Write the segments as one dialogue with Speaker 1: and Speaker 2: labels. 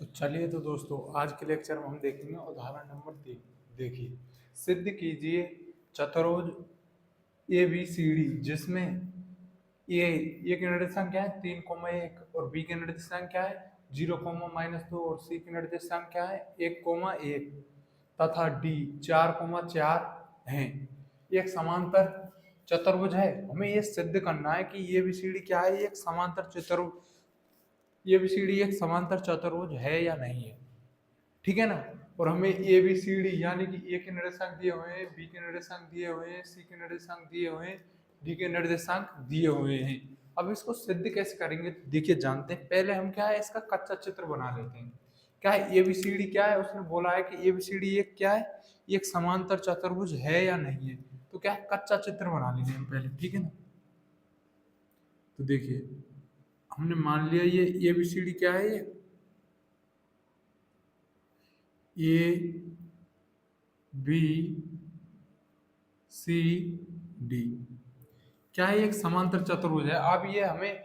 Speaker 1: तो चलिए तो दोस्तों आज के लेक्चर में हम देखेंगे उदाहरण नंबर 3। देखिए, सिद्ध कीजिए चतुर्भुज ए बी सी डी जिसमें ए की निर्देशांक क्या है 3,1 और बी की निर्देशांक क्या है 0,-2 और सी की निर्देशांक क्या है 1,1 तथा डी 4,4 हैं। एक समांतर चतुर्भुज है। हमें ये सिद्ध करना है कि ए बी सी डी क्या है, ये एक समांतर चतुर्भुज, ये बी सी डी एक समांतर चतुर्भुज है या नहीं है। ठीक है ना। और हमें ए बी सी डी यानी कि ए के निर्देशांक दिए हुए हैं, बी के निर्देशांक दिए हुए हैं, सी के निर्देशांक दिए हुए हैं, डी के निर्देशांक दिए हुए हैं। अब इसको सिद्ध कैसे करेंगे तो देखिए जानते हैं। पहले हम क्या है इसका कच्चा चित्र बना लेते हैं। क्या है ए बी सी डी क्या है, उसने बोला है कि ए बी सी डी एक क्या है, एक समांतर चतुर्भुज है या नहीं है। तो क्या है कच्चा चित्र बना लेंगे हम पहले। ठीक है ना। तो देखिए हमने मान लिया ये ए बी सी डी क्या है, ये ए बी सी डी क्या है, एक समांतर चतुर्भुज है। अब ये हमें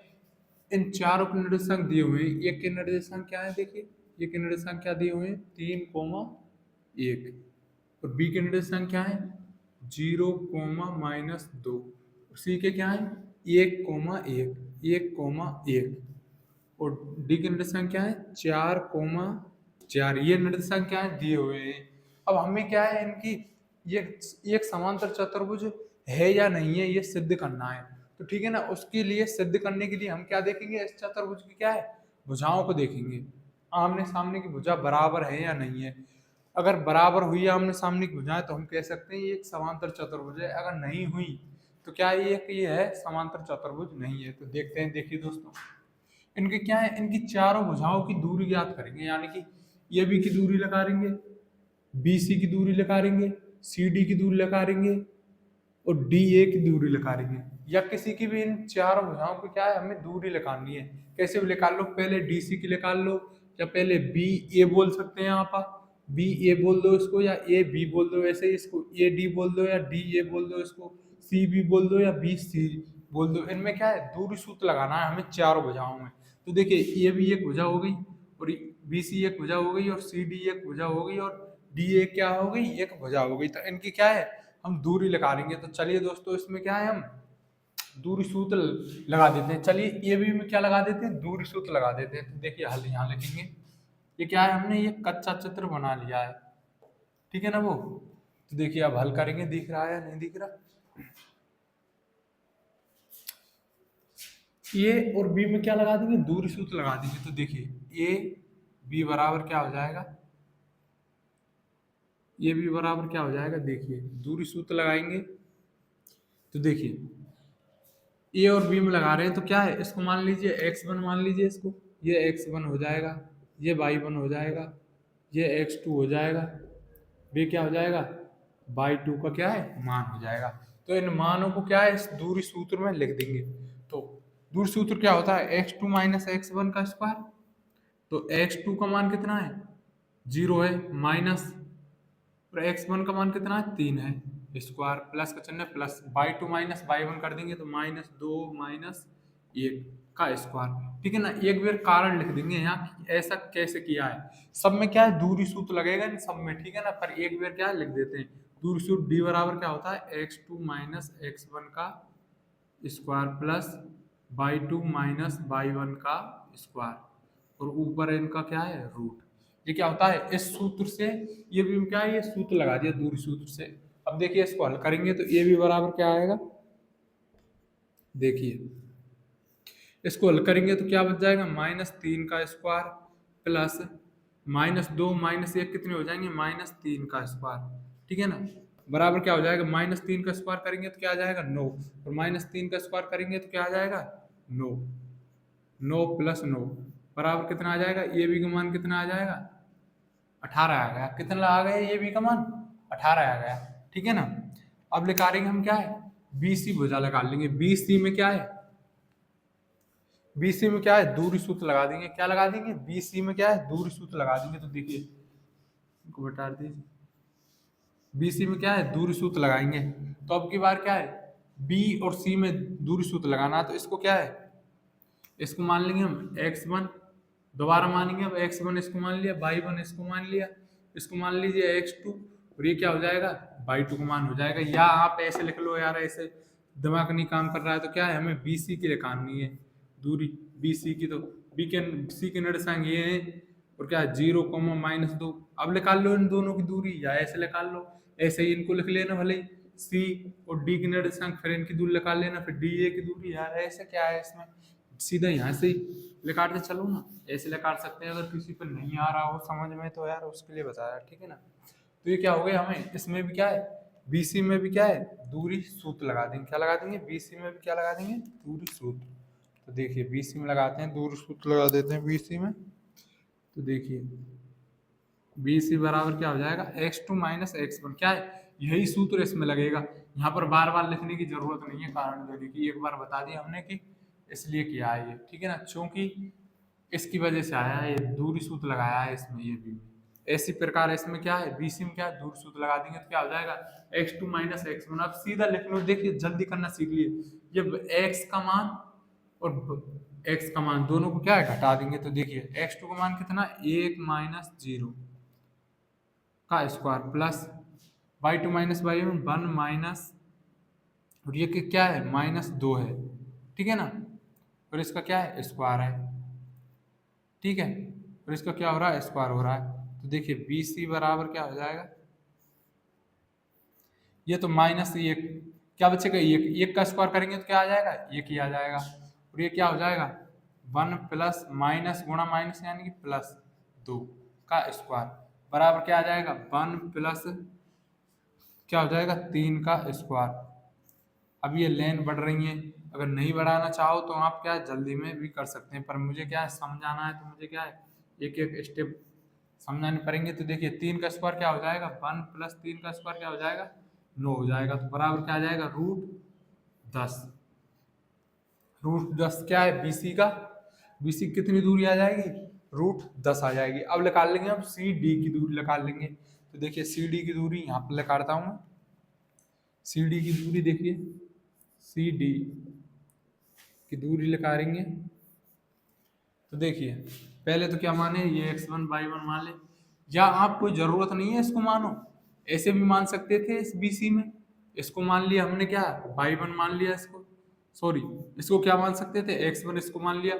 Speaker 1: इन चारों के निर्देशांक दिए हुए हैं। एक के निर्देशांक क्या है, देखिए एक के निर्देशांक क्या दिए हुए हैं 3,1 और बी के निर्देशांक क्या है 0,-2। सी के क्या है 1,1 और डी के निर्देशांक क्या है 4,4। ये निर्देशांक क्या है दिए हुए हैं। अब हमें क्या है इनकी ये एक समांतर चतुर्भुज है या नहीं है ये सिद्ध करना है। तो ठीक है ना, उसके लिए सिद्ध करने के लिए हम क्या देखेंगे, इस चतुर्भुज की क्या है भुजाओं को देखेंगे। आमने सामने की भुजा बराबर है या नहीं है। अगर बराबर हुई है आमने सामने की भुजाएं तो हम कह सकते हैं ये एक समांतर चतुर्भुज है। अगर नहीं हुई तो क्या ये है समांतर चतुर्भुज नहीं है। तो देखते हैं, देखिए दोस्तों इनके क्या है, इनकी चारों भुजाओं की दूरी ज्ञात करेंगे। यानी कि ए बी की दूरी लगाएंगे, बी सी की दूरी लगाएंगे, सी डी की दूरी लगाएंगे और डी ए की दूरी लगाएंगे। या किसी की भी इन चारों भुजाओं की क्या है हमें दूरी लगानी है। कैसे भी निकाल लो, पहले डी सी की निकाल लो या पहले बी ए बोल सकते हैं यहाँ पर, बी ए बोल दो इसको या ए बी बोल दो। ऐसे इसको ए डी बोल दो या डी ए बोल दो, इसको सी बी बोल दो या बी सी बोल दो। इनमें क्या है दूरी सूत्र लगाना है हमें चारों भुजाओं में। तो देखिए ए बी एक भुजा हो गई और बी सी एक भुजा हो गई और सी डी एक भुजा हो गई और डी ए क्या हो गई एक भुजा हो गई। तो इनकी क्या है हम दूरी लगा लेंगे। तो चलिए दोस्तों इसमें क्या है हम दूरी सूत्र लगा देते हैं। चलिए ए बी में क्या लगा देते हैं दूरी सूत्र लगा देते हैं। तो देखिए हल यहाँ लिखेंगे। ये क्या है हमने ये कच्चा चित्र बना लिया है। ठीक है ना वो। तो देखिए अब हल करेंगे, दिख रहा है या नहीं दिख रहा। ए और बी में क्या लगा देंगे दूरी सूत्र लगा देंगे। तो देखिए ए बी बराबर क्या हो जाएगा, ये भी बराबर क्या हो जाएगा, देखिए दूरी सूत्र लगाएंगे। तो देखिए ए और बी में लगा रहे हैं तो क्या है इसको मान लीजिए x1 मान लीजिए इसको, ये x1 हो जाएगा, ये y1 हो जाएगा, ये x2 हो जाएगा, ये क्या हो जाएगा y2 का क्या है मान हो जाएगा। तो इन मानों को क्या है इस दूरी सूत्र में लिख देंगे। तो दूरी सूत्र क्या होता है x2 माइनस x1 का स्क्वायर। तो x2 का मान कितना है 0 है, माइनस और x1 का मान कितना है 3 है, स्क्वायर प्लस का चिन्ह प्लस, y2 माइनस y1 कर देंगे तो -2 -1 का स्क्वायर। ठीक है ना। एक बार कारण लिख देंगे यहाँ कि ऐसा कैसे किया है। सब में क्या है दूरी सूत्र लगेगा इन सब में। ठीक है ना। पर एक बार क्या लिख देते हैं दूरी सूत्र d बराबर क्या होता है x2 माइनस x1 का square plus y2 minus y1 का स्क्वायर और ऊपर इनका क्या है रूट। ये क्या होता है इस सूत्र से, ये भी क्या है ये सूत्र लगा दिया दूरी सूत्र से। अब देखिए इसको हल करेंगे तो ये भी बराबर क्या आएगा, देखिए इसको हल करेंगे तो क्या बच जाएगा -3 का स्क्वायर प्लस -2 -1 कितने हो जाएंगे -3 का स्क्वायर। ठीक है ना। बराबर क्या हो जाएगा -3 का स्क्वायर करेंगे तो क्या आ जाएगा 9 और -3 का स्क्वायर करेंगे तो क्या आ जाएगा 9, 9 + 9 बराबर कितना आ जाएगा, ये भी का मान कितना आ जाएगा 18 आ गया। कितना आ गया ये भी का मान 18 आ गया। ठीक है ना। अब निकालेंगे हम क्या है बीसी भुजा लगा लेंगे। बीसी में क्या है, बीसी में क्या है दूरी सूत्र लगा देंगे। क्या लगा देंगे बीसी में क्या है दूरी सूत्र लगा देंगे। तो देखिए इनको बता दीजिए बीसी में क्या है दूरी सूत्र लगाएंगे। तो अब की बार क्या है बी और सी में दूरी सूत्र लगाना है। तो इसको क्या है इसको मान लेंगे हम x1 दोबारा मानेंगे, अब x1 इसको मान लिया, y1 इसको मान लिया, इसको मान लीजिए x2, और ये क्या हो जाएगा y2 का मान हो जाएगा। या आप ऐसे लिख लो यार, ऐसे दिमाग नहीं काम कर रहा है तो क्या है, हमें BC की निकालनी है दूरी, BC की, तो C के निर्देशांक ये है, और क्या है 0, -2। अब निकाल लो इन दोनों की दूरी, या ऐसे निकाल लो, ऐसे ही इनको लिख लेना भले ही, C और D की निर्देशांक, फिर इनकी दूरी निकाल लेना, फिर DA की दूरी। यार ऐसे क्या है, इसमें सीधा यहाँ से ही लिखाते चलो ना, ऐसे लिखाट सकते हैं। अगर किसी पर नहीं आ रहा हो समझ में तो यार उसके लिए बताया, ठीक है ना। तो ये क्या हो गया, हमें इसमें भी क्या है, BC में भी क्या है, दूरी सूत्र लगा देंगे। क्या लगा देंगे, BC में भी क्या लगा देंगे, दूरी सूत्र। तो देखिए BC में लगाते हैं, दूरी सूत्र लगा देते हैं BC में। तो देखिए BC बराबर क्या हो जाएगा, x2 - x1। क्या है, यही सूत्र इसमें लगेगा। यहाँ पर बार बार लिखने की जरूरत नहीं है कारण देने की, एक बार बता दिया हमने कि इसलिए किया है ये, ठीक है ना, क्योंकि इसकी वजह से आया है, ये दूरी सूत्र लगाया है इसमें ये भी। ऐसी प्रकार इसमें क्या है, BC में क्या है, दूरी सूत्र लगा देंगे तो क्या हो जाएगा, x2 - x1। अब सीधा लिख लो, देखिए जल्दी करना सीख लिए, जब x का मान और x का मान दोनों को क्या है घटा देंगे, तो देखिए x2 का मान कितना, 1 - 0 का square, plus y2 - y1 1 minus, और ये क्या है -2 है, ठीक है ना, और इसका क्या है स्क्वायर है, ठीक है, और इसका क्या हो रहा है स्क्वायर हो रहा है। तो देखिए BC बराबर क्या हो जाएगा, ये तो -1, क्या बचेगा, एक का स्क्वायर करेंगे तो क्या आ जाएगा, एक ही आ जाएगा, और ये क्या हो जाएगा 1 प्लस माइनस गुणा माइनस यानी कि +2 का स्क्वायर, बराबर क्या आ जाएगा 1 प्लस क्या हो जाएगा 3 का स्क्वायर। अब ये लेन बढ़ रही है, अगर नहीं बढ़ाना चाहो तो आप क्या जल्दी में भी कर सकते हैं, पर मुझे क्या है समझाना है, तो मुझे क्या है एक एक स्टेप समझाने पड़ेंगे। तो देखिए 3 का स्क्वायर क्या हो जाएगा, 1 प्लस 3 का स्क्वायर क्या हो जाएगा 9 हो जाएगा, तो बराबर क्या आ जाएगा √10। √10 क्या है BC का, BC कितनी दूरी आ जाएगी, √10 आ जाएगी। अब निकाल लेंगे हम CD की दूरी निकाल लेंगे। तो देखिए CD की दूरी यहाँ पर निकालता हूँ मैं, CD की दूरी देखिए, CD की दूरी निकालेंगे तो देखिए पहले तो क्या माने, ये x1 y1 मान ले, या आप कोई जरूरत नहीं है इसको मानो, ऐसे भी मान सकते थे इस BC में। इसको मान लिया हमने क्या, y1 मान लिया, इसको सॉरी, इसको क्या मान सकते थे x1 इसको मान लिया,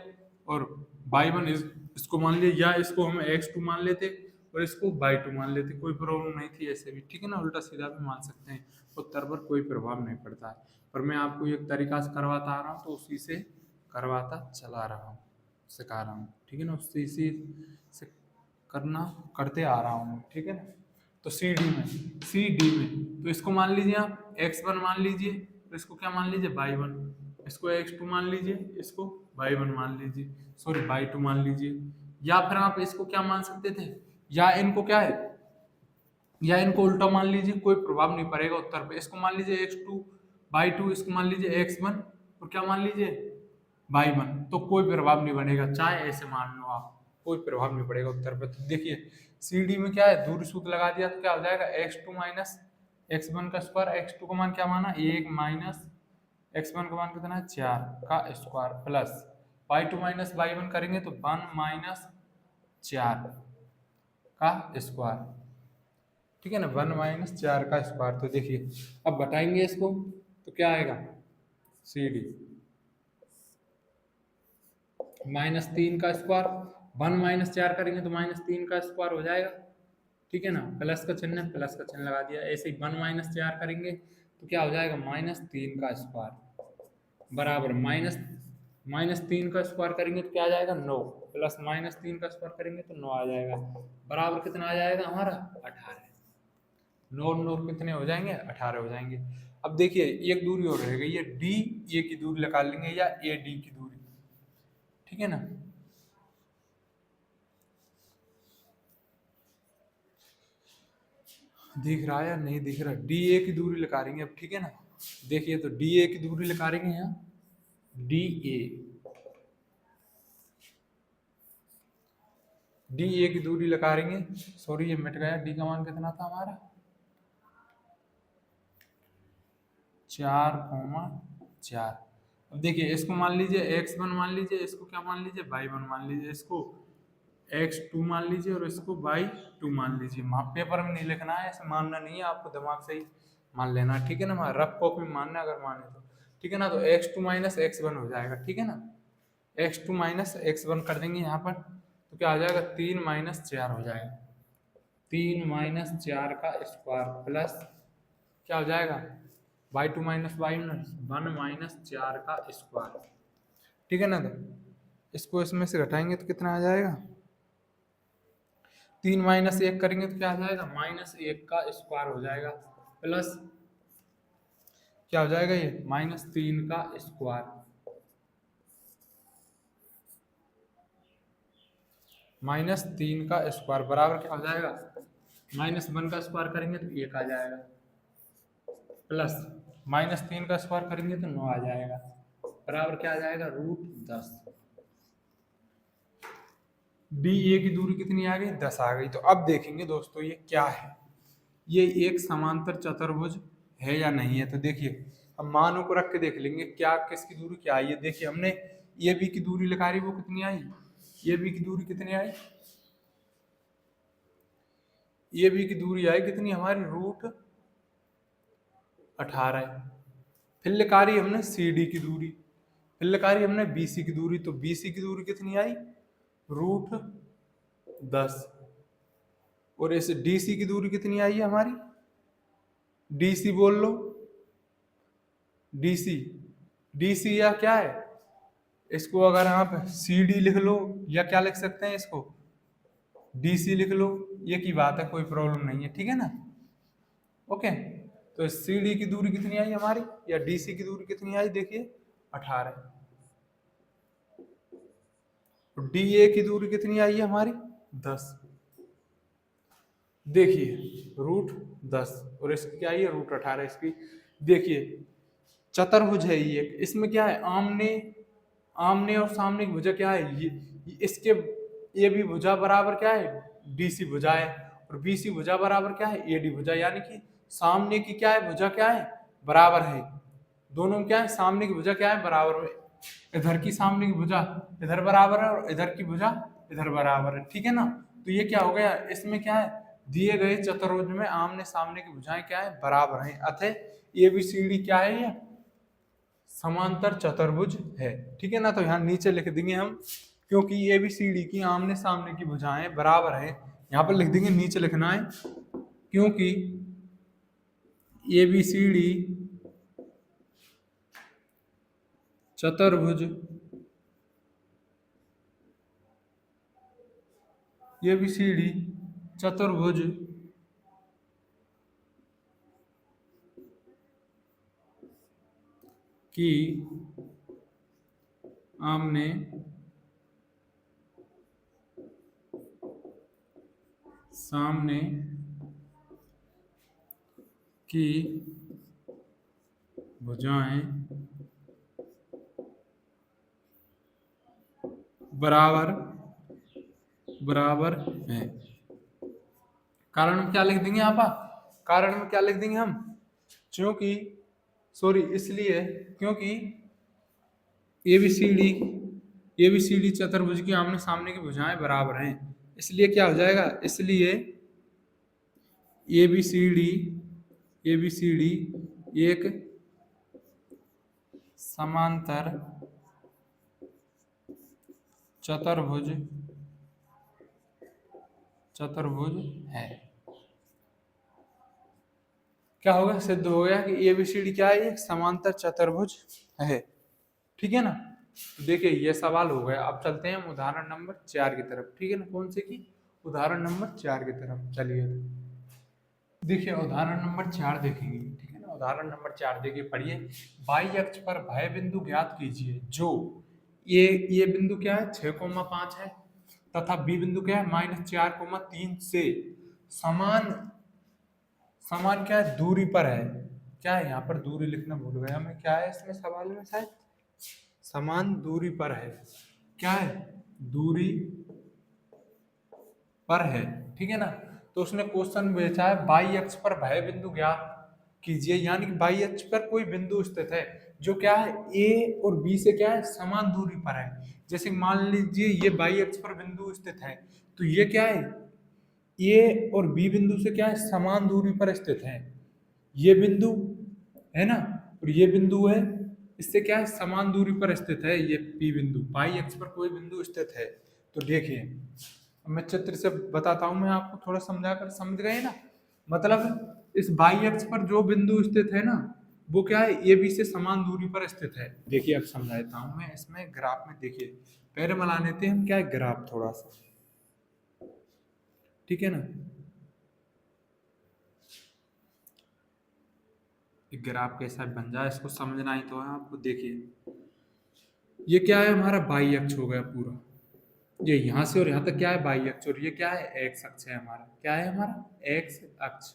Speaker 1: और y1 इसको मान लिया, या इसको हम x2 मान लेते और इसको y2 मान लेते, कोई प्रॉब्लम नहीं थी ऐसे भी, ठीक है ना, उल्टा सीधा भी मान सकते हैं, उत्तर पर कोई प्रभाव नहीं पड़ता है। पर मैं आपको एक तरीका से करवाता आ रहा हूँ तो उसी से करवाता चला रहा हूँ, सिखा रहा हूँ, ठीक है ना, उससे इसी से करना करते आ रहा हूँ, ठीक है ना। तो सी डी में तो इसको मान लीजिए आप x1 मान लीजिए, तो इसको क्या मान लीजिए y1, इसको x2 मान लीजिए, इसको y1 मान लीजिए, सॉरी y2 मान लीजिए। या फिर आप इसको क्या मान सकते थे, या इनको क्या है, या इनको उल्टा मान लीजिए, कोई प्रभाव नहीं पड़ेगा उत्तर पे। इसको मान लीजिए x2 y2, इसको मान लीजिए x1, और क्या मान लीजिए y1, तो कोई प्रभाव नहीं बनेगा, चाहे ऐसे मान लो आप, कोई प्रभाव नहीं पड़ेगा उत्तर पे। तो देखिए CD में क्या है, दूरी सूत्र लगा दिया तो क्या हो जाएगा x2 माइनस x1 का स्क्वायर, x2 का मान क्या माना 1 माइनस x1 का मान कितना है 4 का square, plus y2 minus y1 करेंगे तो 1 माइनस 4 का स्क्वायर, ठीक है ना, 1 - 4 का स्क्वायर। तो देखिए अब घटाएंगे इसको तो क्या आएगा, CD -3 का स्क्वायर, 1 - 4 करेंगे तो -3 का स्क्वायर हो जाएगा, ठीक है ना, प्लस का चिन्ह है, प्लस का चिन्ह लगा दिया। ऐसे ही 1 - 4 करेंगे तो क्या हो जाएगा -3 का स्क्वायर, बराबर -3 का स्क्वायर करेंगे तो क्या आ जाएगा 9, प्लस -3 का स्क्वायर करेंगे तो 9 आ जाएगा, बराबर कितना आ जाएगा हमारा 18। 9 9 कितने हो जाएंगे 18 हो जाएंगे। अब देखिए एक दूरी और रह गई है, DA की दूरी निकाल लेंगे, या AD की दूरी, ठीक है ना। दिख रहा है या नहीं दिख रहा, DA की दूरी निकालेंगे अब, ठीक है ना। देखिए तो DA की दूरी निकालेंगे यहाँ, DA DA की दूरी निकालेंगे, सॉरी ये मिट गया, D का मान कितना था हमारा 4,4। अब देखिए इसको मान लीजिए x1 मान लीजिए, इसको क्या मान लीजिए y1 मान लीजिए, इसको x2 मान लीजिए और इसको y2 मान लीजिए। पेपर में नहीं लिखना है, ऐसे मानना नहीं है, आपको दिमाग से ही मान लेना है, ठीक है ना। रफ कॉपी में मानना अगर माने तो, ठीक है ना। तो x2 माइनस x1 हो जाएगा, ठीक है ना। x2 माइनस x1 कर देंगे यहाँ पर, तो क्या आ जाएगा 3 माइनस 4 हो जाएगा। 3 माइनस 4 का स्क्वायर प्लस क्या हो जाएगा y2 माइनस y1 माइनस 4 का स्क्वायर, ठीक है ना। तो इसको इसमें से घटाएंगे तो कितना आ जाएगा, 3 माइनस 1 करेंगे तो क्या आ जाएगा -1 का स्क्वायर हो जाएगा, प्लस क्या हो जाएगा ये -3 का स्क्वायर, -3 का स्क्वायर बराबर क्या हो जाएगा, -1 का स्क्वायर करेंगे तो 1 आ जाएगा, प्लस -3 का स्क्वायर करेंगे तो 9 आ जाएगा, बराबर क्या आ जाएगा √10। डी ए की दूरी कितनी आ गई 10 आ गई। तो अब देखेंगे दोस्तों ये क्या है, ये एक समांतर चतुर्भुज है या नहीं है। तो देखिए हम मानों को रख के देख लेंगे क्या किसकी दूरी क्या आई है। देखिए हमने ए बी की दूरी निकाली, वो कितनी आई, ए बी की दूरी कितनी आई, ए बी की दूरी आई कितनी हमारी √18। फिर निकाली हमने सी डी की दूरी, फिर निकाली हमने बी सी की दूरी, तो बी सी की दूरी कितनी आई √10। और इस डी सी की दूरी कितनी आई है हमारी, डी सी बोल लो, डी सी या क्या है, इसको अगर आप सी डी लिख लो या क्या लिख सकते हैं, इसको डी सी लिख लो, ये की बात है, कोई प्रॉब्लम नहीं है, ठीक है ना। ओके, तो सी डी की दूरी कितनी आई हमारी या डी सी की दूरी कितनी आई, देखिए 18। डी ए की दूरी कितनी आई है हमारी 10, देखिए √10 और इसकी क्या आई है √18 इसकी। देखिए चतुर्भुज है ये, इसमें क्या है आमने आमने और सामने की भुजा क्या है, ये इसके ए बी भुजा बराबर क्या है डी सी भुजा है, और बी सी भुजा बराबर क्या है ए डी भुजा, यानी कि सामने की क्या है भुजा क्या है बराबर है, दोनों में क्या है सामने की भुजा क्या है बराबर है, इधर की सामने की भुजा इधर बराबर है और इधर की भुजा इधर बराबर है, ठीक है ना। तो ये क्या हो गया, इसमें क्या है दिए गए चतुर्भुज में आमने सामने की भुजाएं क्या है बराबर हैं, अतः ए बी सी डी क्या है ये समांतर चतुर्भुज है, ठीक है ना। तो यहाँ नीचे लिख देंगे हम, क्योंकि ए बी सी डी की आमने सामने की भुजाएं बराबर है, यहाँ पर लिख देंगे, नीचे लिखना है, क्योंकि ए बी सी डी चतुर्भुज, ए बी सी डी चतुर्भुज की आमने सामने की भुजाएं बराबर बराबर है। कारण में क्या लिख देंगे यहाँ पर, कारण में क्या लिख देंगे हम, क्योंकि सॉरी इसलिए क्योंकि ए बी सी डी चतुर्भुज की आमने सामने की भुजाएं बराबर हैं, इसलिए क्या हो जाएगा, इसलिए ए बी सी डी एक समांतर चतुर्भुज है। क्या होगा, सिद्ध हो गया कि ए बी सी डी क्या है, एक समांतर चतुर्भुज है, ठीक है ना। तो देखिए ये सवाल हो गया। अब चलते हैं हम उदाहरण नंबर 4 की तरफ, ठीक है ना। कौन से की, उदाहरण नंबर 4 की तरफ चलिए। देखिए उदाहरण नंबर 4 देखेंगे, ठीक है ना। उदाहरण नंबर 4 देखिए, पढ़िए, बाई अक्ष पर भय बिंदु ज्ञात कीजिए जो ये बिंदु क्या है 6,5 है तथा बी बिंदु क्या है -4,3 से समान समान क्या है दूरी पर है। क्या है यहाँ पर दूरी लिखना भूल गया मैं, क्या है इसमें सवाल में शायद समान दूरी पर है, क्या है दूरी पर है, ठीक है ना। तो उसने क्वेश्चन भेजा है बाई अक्ष पर भय बिंदु ज्ञात कीजिए, यानी कि बाई अक्ष पर कोई बिंदु स्थित है, जो क्या है ए और बी से क्या है समान दूरी पर है। जैसे मान लीजिए ये बाई अक्ष पर बिंदु स्थित है, तो ये क्या है ए और बी बिंदु से क्या है समान दूरी पर स्थित है। ये बिंदु है ना, और ये बिंदु है, इससे क्या है समान दूरी पर स्थित है ये पी बिंदु। बाई अक्ष पर कोई बिंदु स्थित है तो देखिए, अब मैं चित्र से बताता हूं, मैं आपको थोड़ा समझा कर, समझ गए ना। मतलब इस बाई अक्ष पर जो बिंदु स्थित है ना, वो क्या है ए बी से समान दूरी पर स्थित है। देखिए अब समझाता हूं मैं इसमें ग्राफ में। देखिए पहले बना लेते हैं हम क्या है ग्राफ थोड़ा सा, ठीक है ना। एक ग्राफ कैसा बन जाए इसको समझना ही तो है आपको। देखिए ये क्या है हमारा बाई अक्ष हो गया पूरा, ये यहाँ से और यहाँ तक क्या है बाई अक्ष, और ये क्या है एक्स अक्ष है हमारा। क्या है हमारा एक्स अक्ष,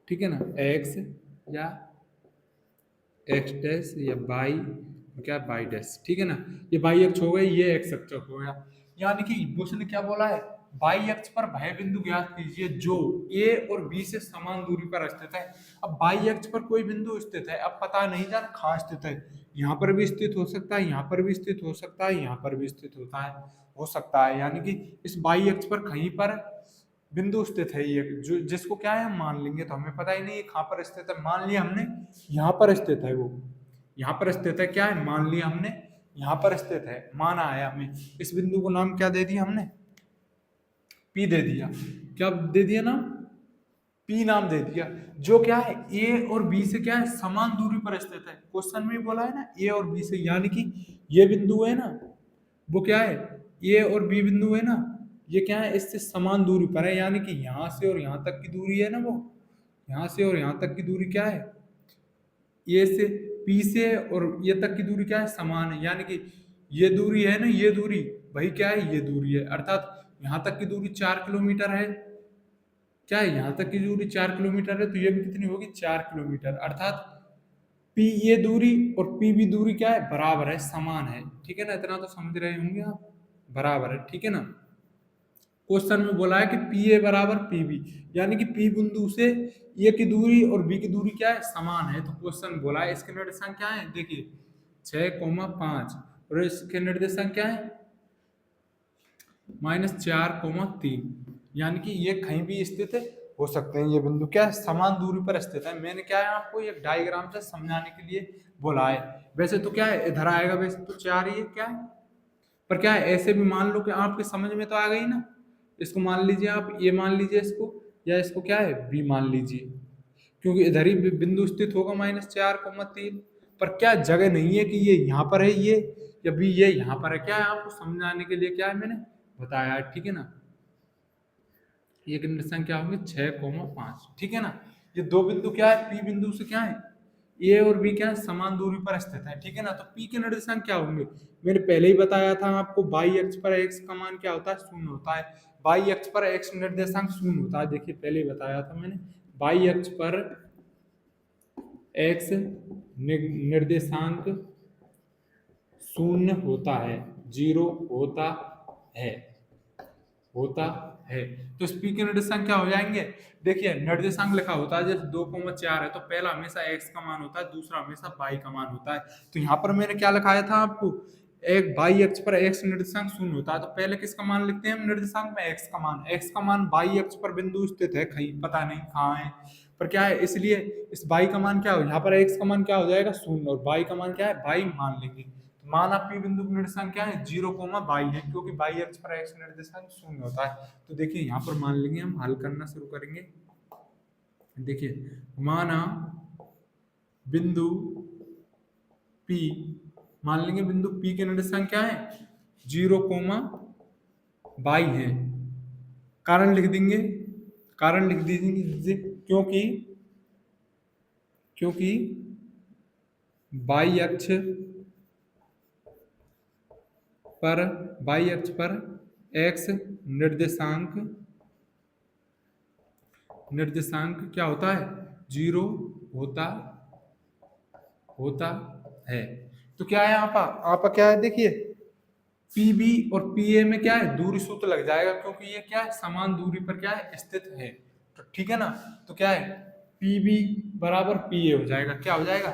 Speaker 1: ठीक है ना। एक्स या एक्स डैश या बाई, क्या बाई डैश, ठीक है ना। ये बाई अक्ष हो गई, ये एक्स अक्ष हो गया। यानी कि उसने क्या बोला है, बाई अक्ष पर वह बिंदु ज्ञात कीजिए जो ए और बी से समान दूरी पर स्थित है। अब बाई अक्ष पर कोई बिंदु स्थित है, अब पता नहीं जाना कहाँ स्थित है। यहाँ पर भी स्थित हो सकता है, यहाँ पर भी स्थित हो सकता है, यहाँ पर भी स्थित होता है, हो सकता है। यानी कि इस बाई अक्ष पर कहीं पर बिंदु स्थित है ये, जो जिसको क्या है हम मान लेंगे, तो हमें पता ही नहीं है कहाँ पर स्थित है। मान लिया हमने यहाँ पर स्थित है, वो यहाँ पर स्थित है, क्या है मान लिया हमने यहाँ पर स्थित है, माना है हमें। इस बिंदु को नाम क्या दे दिया हमने, पी दे दिया। क्या दे दिया नाम, पी नाम दे दिया। जो क्या है ए और बी से क्या है समान दूरी पर स्थित है। क्वेश्चन में बोला है ना ए और बी से, यानी कि ये बिंदु है ना, वो क्या है ए और बी बिंदु है ना, ये क्या है इससे समान दूरी पर है। यानी कि यहाँ से और यहाँ तक की दूरी है ना, वो यहाँ से और यहाँ तक की दूरी क्या है, ए से पी से और ये तक की दूरी क्या है समान है। यानी कि ये दूरी है ना, ये दूरी वही क्या है ये दूरी है। अर्थात यहाँ तक की दूरी 4 किलोमीटर है। क्या है यहाँ तक की दूरी 4 किलोमीटर है, तो ये भी कितनी होगी 4 किलोमीटर। अर्थात पी ये दूरी और पी भी दूरी क्या है बराबर है, समान है, ठीक है ना। इतना तो समझ रहे होंगे आप, बराबर है, ठीक है ना। क्वेश्चन में बोला है कि पी ए बराबर पी बी, यानी कि पी बिंदु से ए की दूरी और बी की दूरी क्या है समान है। तो क्वेश्चन बोला है इसके निर्देशांक क्या है, देखिए 6,5 और इसके निर्देशांक क्या है -4,3। यानी कि ये कहीं भी स्थित हो सकते हैं, ये बिंदु क्या है समान दूरी पर स्थित है। मैंने क्या है आपको एक डायग्राम से समझाने के लिए बोला है। वैसे तो क्या है इधर आएगा, वैसे तो 4 ही है क्या है, पर क्या है ऐसे भी मान लो कि आपके समझ में तो आ गई ना। इसको मान लीजिए आप ये मान लीजिए इसको, या इसको क्या है बी मान लीजिए, क्योंकि इधर ही बिंदु स्थित होगा -4,3। पर क्या जगह नहीं है कि ये यहाँ पर है ये, या बी ये यहाँ पर है। क्या है आपको समझाने के लिए क्या है मैंने बताया, ठीक है ना। ये निर्देशांक क्या होंगे 6,5, ठीक है ना। ये दो बिंदु क्या है पी बिंदु से क्या है ए और बी क्या है समान दूरी पर स्थित है, ठीक है ना। तो पी के निर्देशांक क्या होंगे, मैंने पहले ही बताया था आपको। बाई अक्ष पर एक्स का मान क्या होता है 0 होता है। बाई अक्ष पर एक्स निर्देशांक 0 होता है, देखिए पहले ही बताया था मैंने। बाई अक्ष पर एक्स निर्देशांक 0 होता है, 0 है, होता है। तो इस पी के निर्देशांक क्या हो जाएंगे, देखिए निर्देशांक लिखा होता है जैसे 2,4 है, तो पहला हमेशा x का मान होता है, दूसरा हमेशा y का मान होता है। तो यहाँ पर मैंने क्या लिखाया था आपको, एक बाई अक्ष पर x निर्देशांक 0 होता है, तो पहले किसका मान लिखते हैं हम निर्देशांक में, x का मान। x का मान बाई अक्ष पर बिंदु स्थित है, कहीं पता नहीं कहाँ है, पर क्या है इसलिए इस y का मान क्या हो, यहाँ पर x का मान क्या हो जाएगा 0 और y का मान क्या है y मान लेंगे। माना पी बिंदु की निर्देशांक क्या है 0, बाई है, क्योंकि बाई अक्ष पर एक्स निर्देशांक 0 होता है। तो देखिए यहाँ पर मान लेंगे, हम हल करना शुरू करेंगे। देखिए माना बिंदु पी, मान लेंगे बिंदु पी के निर्देशांक क्या है 0, बाई है। कारण लिख देंगे, कारण लिख दीजिए, क्योंकि बाई अक्ष पर x निर्देशांक क्या होता है 0 होता है। तो क्या है आपका क्या है, देखिए पीबी और पीए में क्या है दूरी सूत्र लग जाएगा, क्योंकि ये क्या है समान दूरी पर क्या है स्थित है। तो ठीक है ना, तो क्या है पीबी बराबर पीए हो जाएगा, क्या हो जाएगा,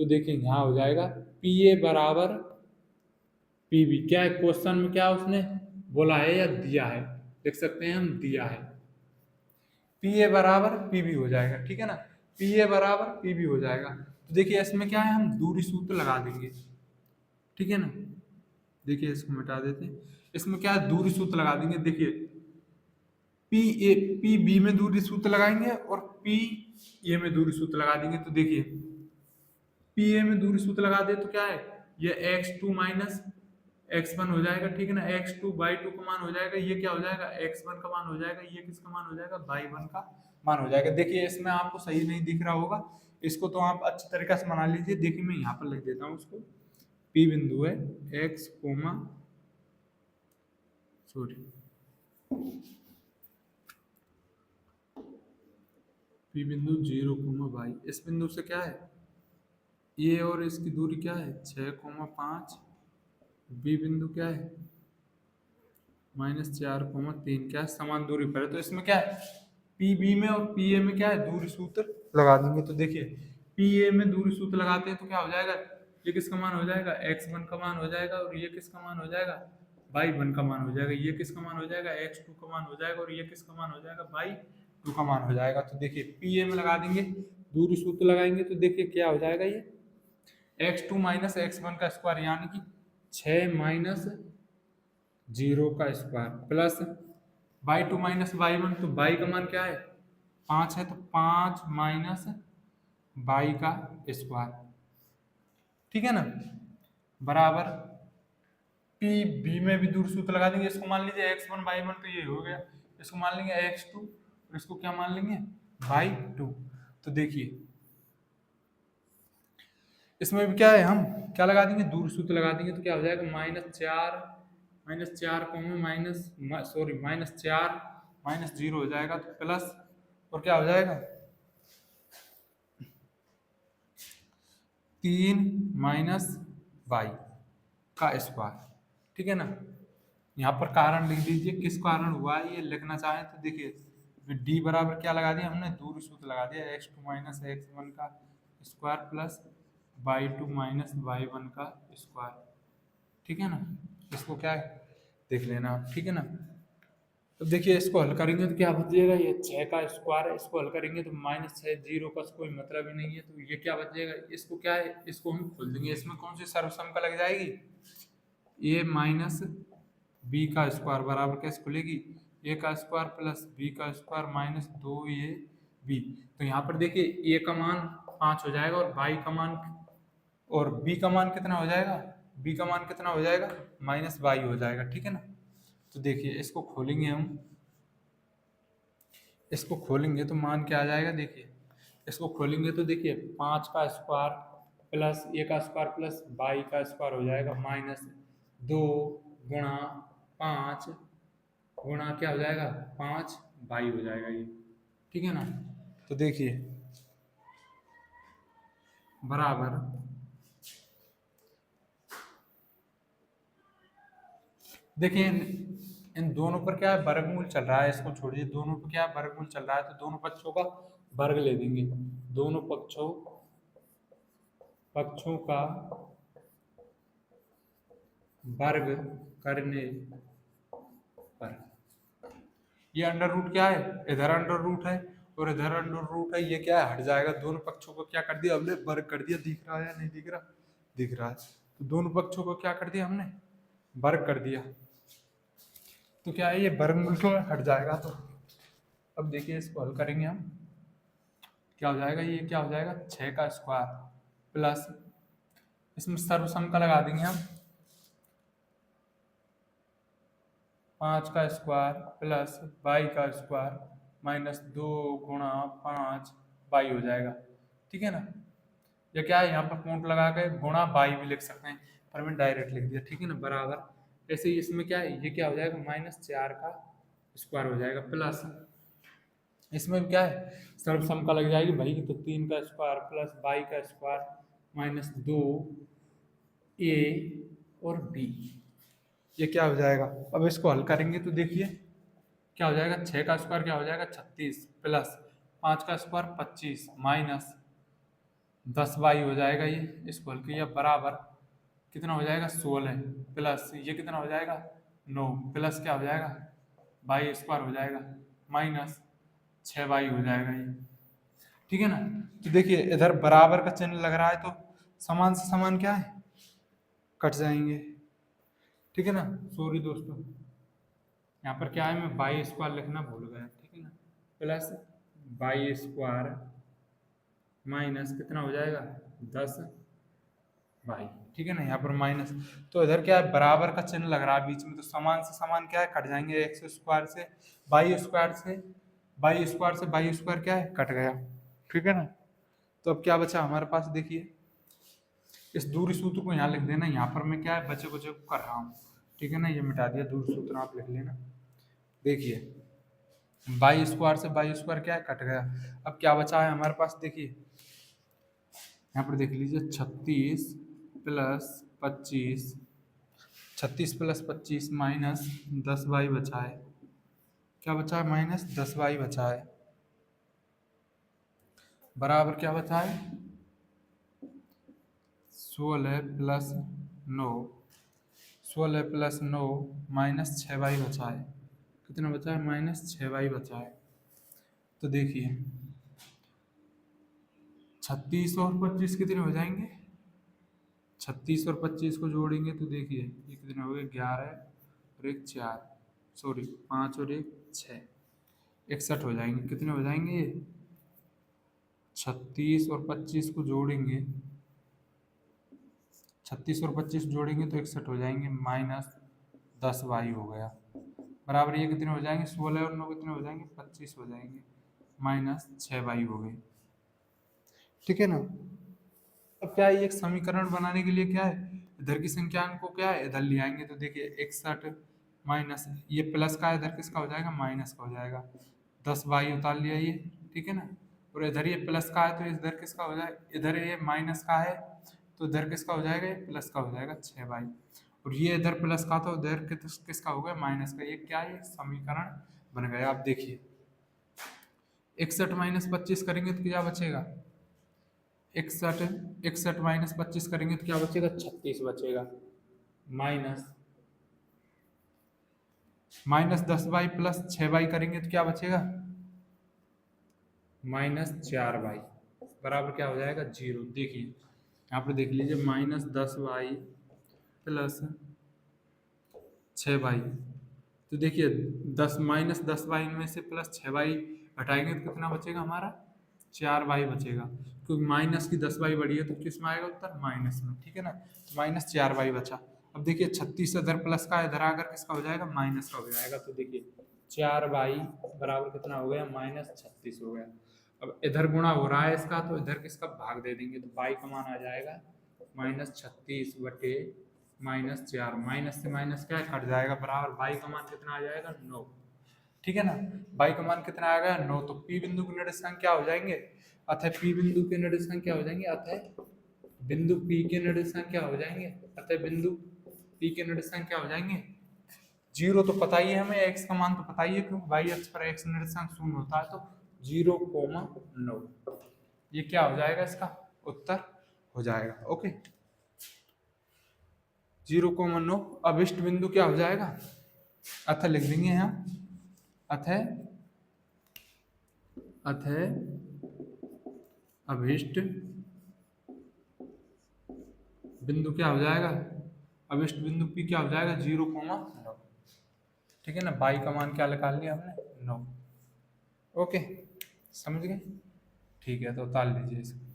Speaker 1: तो देखिए यहाँ हो जाएगा पी ए बराबर पी बी। क्या है क्वेश्चन में, क्या उसने बोला है या दिया है, देख सकते हैं हम दिया है पी ए बराबर पी बी हो जाएगा, ठीक है ना, पी ए बराबर पी बी हो जाएगा। तो देखिए इसमें क्या है, हम दूरी सूत्र लगा देंगे, ठीक है ना। देखिए इसको मिटा देते हैं, इसमें क्या है दूरी सूत्र लगा देंगे। देखिए पी ए पी बी में दूरी सूत्र लगाएंगे और पी ए में दूरी सूत्र लगा देंगे। तो देखिए पी ए में दूरी सूत्र लगा दे तो क्या है, ये x2 माइनस x1 हो जाएगा, ठीक है ना, x2 y2 का मान हो जाएगा, ये क्या हो जाएगा x1 का मान हो जाएगा, ये किसका मान हो जाएगा y1 का मान हो जाएगा। देखिए इसमें आपको सही नहीं दिख रहा होगा, इसको तो आप अच्छी तरीके से बना लीजिए। देखिए मैं यहाँ पर लिख देता हूँ उसको, P बिंदु है x कोमा सॉरी P बिंदु 0 y, इस बिंदु से क्या है ये और इसकी दूरी क्या है 6,5, बी बिंदु क्या है -4,3, क्या है समान दूरी पर है। तो इसमें क्या है पी बी में और पी ए में क्या है दूरी सूत्र लगा देंगे। तो देखिए पी ए में दूरी सूत्र लगाते हैं तो क्या हो जाएगा, ये किसका मान हो जाएगा x1 का मान हो जाएगा, और ये किसका मान हो जाएगा y1 का मान हो जाएगा, ये किसका मान हो जाएगा x2 का मान हो जाएगा, और ये किसका मान हो जाएगा y2 का मान हो जाएगा। तो देखिए पी ए में लगा देंगे, दूरी सूत्र लगाएंगे तो देखिए क्या हो जाएगा, ये x2 माइनस x1 का स्क्वायर यानी कि 6 माइनस 0 का square plus y2 minus y1, तो y का मान क्या है 5 है, तो 5 माइनस y का स्क्वायर, ठीक है ना, बराबर पी बी में भी दूर सूत्र लगा देंगे। इसको मान लीजिए x1 y1, तो ये हो गया, इसको मान लेंगे x2 और इसको क्या मान लेंगे y2। तो देखिए इसमें भी क्या है, हम क्या लगा देंगे दूर सूत्र लगा देंगे, तो क्या हो जाएगा -4 -4 -0 हो जाएगा, तो प्लस और क्या हो जाएगा 3 माइनस y का स्क्वायर, ठीक है ना। यहाँ पर कारण लिख दीजिए, किस कारण हुआ है ये लिखना चाहें तो देखिए डी बराबर क्या लगा दिया हमने दूरी सूत्र लगा दिया x2 माइनस x1 का square plus y2 minus y1 का स्क्वायर, ठीक है ना। इसको क्या है देख लेना आप, ठीक है ना। तो देखिए इसको हल करेंगे तो क्या बचेगा, ये 6 का स्क्वायर है, इसको हल करेंगे तो -6 0 का कोई मतलब ही नहीं है, तो ये क्या बचेगा, इसको क्या है इसको हम खोल देंगे, इसमें कौन सी सर्वसम्मता लग जाएगी, a माइनस बी का स्क्वायर बराबर कैसे खुलेगी a का स्क्वायर प्लस b का स्क्वायर माइनस 2ab। तो यहाँ पर देखिए a का मान 5 हो जाएगा और y का मान और b का मान कितना हो जाएगा, b का मान कितना हो जाएगा -y हो जाएगा, ठीक है ना। तो देखिए इसको खोलेंगे हम, इसको खोलेंगे तो मान क्या आ जाएगा, देखिए इसको खोलेंगे तो देखिए 5 का स्क्वायर प्लस a का स्क्वायर प्लस y का स्क्वायर हो जाएगा -2 गुणा 5 गुणा क्या हो जाएगा 5 y हो जाएगा ये, ठीक है ना। तो देखिए बराबर देखिए इन दोनों पर क्या है वर्गमूल चल रहा है, इसको छोड़िए, दोनों पर क्या है वर्गमूल चल रहा है, तो दोनों पक्षों का वर्ग ले देंगे, दोनों पक्षों का वर्ग करने पर ये अंडर रूट क्या है, इधर अंडर रूट है और इधर अंडर रूट है, ये क्या है हट जाएगा, दोनों पक्षों को क्या कर दिया हमने वर्ग कर दिया, दिख रहा है या नहीं दिख रहा, दिख रहा है। तो दोनों पक्षों को क्या कर दिया हमने वर्ग कर दिया, तो क्या है ये वर्गमूल को हट जाएगा। तो अब देखिए इसको हल करेंगे हम, क्या हो जाएगा, ये क्या हो जाएगा 6 का स्क्वायर प्लस इसमें सर्वसम्मता लगा देंगे हम 5 का स्क्वायर प्लस y का स्क्वायर -2 गुणा 5 y हो जाएगा, ठीक है ना। ये क्या है यहाँ पर पॉइंट लगा के गुणा y भी लिख सकते हैं, पर मैंने डायरेक्ट लिख दिया, ठीक है ना, बराबर ऐसे ही इसमें क्या है ये क्या हो जाएगा -4 का स्क्वायर हो जाएगा प्लस इसमें क्या है सर्वसम्मता लग जाएगी भाई, तो 3 का स्क्वायर प्लस y का स्क्वायर -2 a और b, ये क्या हो जाएगा। अब इसको हल करेंगे तो देखिए क्या हो जाएगा 6 का स्क्वायर क्या हो जाएगा 36 प्लस 5 का स्क्वायर 25 माइनस 10y हो जाएगा ये, इसको हल किया बराबर कितना हो जाएगा 16 प्लस ये कितना हो जाएगा 9 प्लस क्या हो जाएगा वाई स्क्वायर हो जाएगा माइनस 6y हो जाएगा ये। ठीक है ना। तो देखिए इधर बराबर का चिन्ह लग रहा है तो समान से समान क्या है कट जाएंगे। ठीक है ना। सॉरी दोस्तों, यहाँ पर क्या है मैं वाई स्क्वायर लिखना भूल गया। ठीक है ना। प्लस वाई स्क्वायर माइनस कितना हो जाएगा 10y। ठीक है ना। यहाँ पर माइनस, तो इधर क्या है बराबर का चिन्ह लग रहा है बीच में, तो समान से समान क्या है कट जाएंगे। एक्स स्क्वायर से वाई स्क्वायर से वाई स्क्वायर से वाई स्क्वायर क्या है कट गया। ठीक है ना। तो अब क्या बचा हमारे पास, देखिए इस दूरी सूत्र को यहाँ लिख देना। यहाँ पर मैं क्या है बचे बचे को कर रहा हूँ। ठीक है ना। ये मिटा दिया दूरी सूत्र, आप लिख लेना। देखिए वाई स्क्वायर से वाई स्क्वायर क्या है कट गया। अब क्या बचा है हमारे पास, देखिए यहाँ पर देख लीजिए 36 प्लस 25, 36 प्लस 25 माइनस 10y बचा है। क्या बचा है माइनस 10y बचा है बराबर क्या बचा है 16 प्लस 9, 16 प्लस 9 माइनस 6y बचा है। कितना बचा है माइनस 6y बचा है। तो देखिए 36 और 25 कितने हो जाएंगे, 36 और 25 को जोड़ेंगे तो देखिए ये कितने हो गए 11 और एक 4, सॉरी 5 और एक 6, 61 हो जाएंगे। कितने हो जाएंगे ये 36 और 25 को जोड़ेंगे, 36 और 25 जोड़ेंगे तो 61 हो जाएंगे माइनस 10y हो गया बराबर ये कितने हो जाएंगे 16 और 9 कितने हो जाएंगे 25 हो जाएंगे माइनस 6y हो गए। ठीक है ना। अब क्या है एक समीकरण बनाने के लिए क्या है इधर की संख्या को क्या है इधर ले आएंगे। तो देखिए 61 माइनस ये प्लस का है इधर किसका हो जाएगा माइनस का हो जाएगा, 10y उतार लिया ये। ठीक है ना। और इधर ये प्लस का है तो इधर किसका हो जाएगा, इधर ये माइनस का है तो इधर किसका हो जाएगा ये प्लस का हो जाएगा 6y। और ये इधर प्लस का तो इधर किसका हो गया माइनस का। ये क्या है समीकरण बन गया। आप देखिए 61 माइनस 25 करेंगे तो क्या बचेगा 61 माइनस 25 करेंगे तो क्या बचेगा 36 बचेगा minus minus 10y plus 6y करेंगे तो क्या बचेगा माइनस 4y बराबर क्या हो जाएगा 0। देखिए यहाँ पर देख लीजिए माइनस 10y प्लस 6y। तो देखिए 10 माइनस 10y में से प्लस 6y हटाएंगे तो कितना बचेगा हमारा 4y बचेगा, क्योंकि माइनस की 10y बढ़ी है तो किस में आएगा उत्तर माइनस में। ठीक है ना। तो माइनस 4y बचा। अब देखिए 36 इधर प्लस का इधर आकर किसका हो जाएगा माइनस का हो जाएगा। तो देखिए 4y बराबर कितना हो गया माइनस 36 हो गया। अब इधर गुणा हो रहा है इसका तो इधर किसका भाग दे देंगे तो y का मान आ जाएगा माइनस 36 बटे माइनस 4, माइनस से माइनस क्या कट जाएगा बराबर y का मान कितना आ जाएगा 9। ठीक है ना। y का मान कितना आ गया 9। तो P बिंदु के निर्देशांक क्या हो जाएंगे, अतः P बिंदु के निर्देशांक क्या हो जाएंगे, अतः बिंदु P के निर्देशांक क्या हो जाएंगे, अतः बिंदु P के निर्देशांक क्या हो जाएंगे 0 तो पता ही है हमें, x का मान तो पता ही है क्योंकि y अक्ष पर x निर्देशांक 0 होता है तो 0,9 ये क्या हो जाएगा इसका उत्तर हो जाएगा। ओके 0,9 अभिष्ट बिंदु क्या हो जाएगा, अतः लिख देंगे यहाँ अतः अभिष्ट बिंदु क्या हो जाएगा, अभिष्ट बिंदु P क्या हो जाएगा 0,9। ठीक है ना। y का मान क्या निकाल लिया हमने 9। ओके समझ गए। ठीक है तो उतार लीजिए इसको।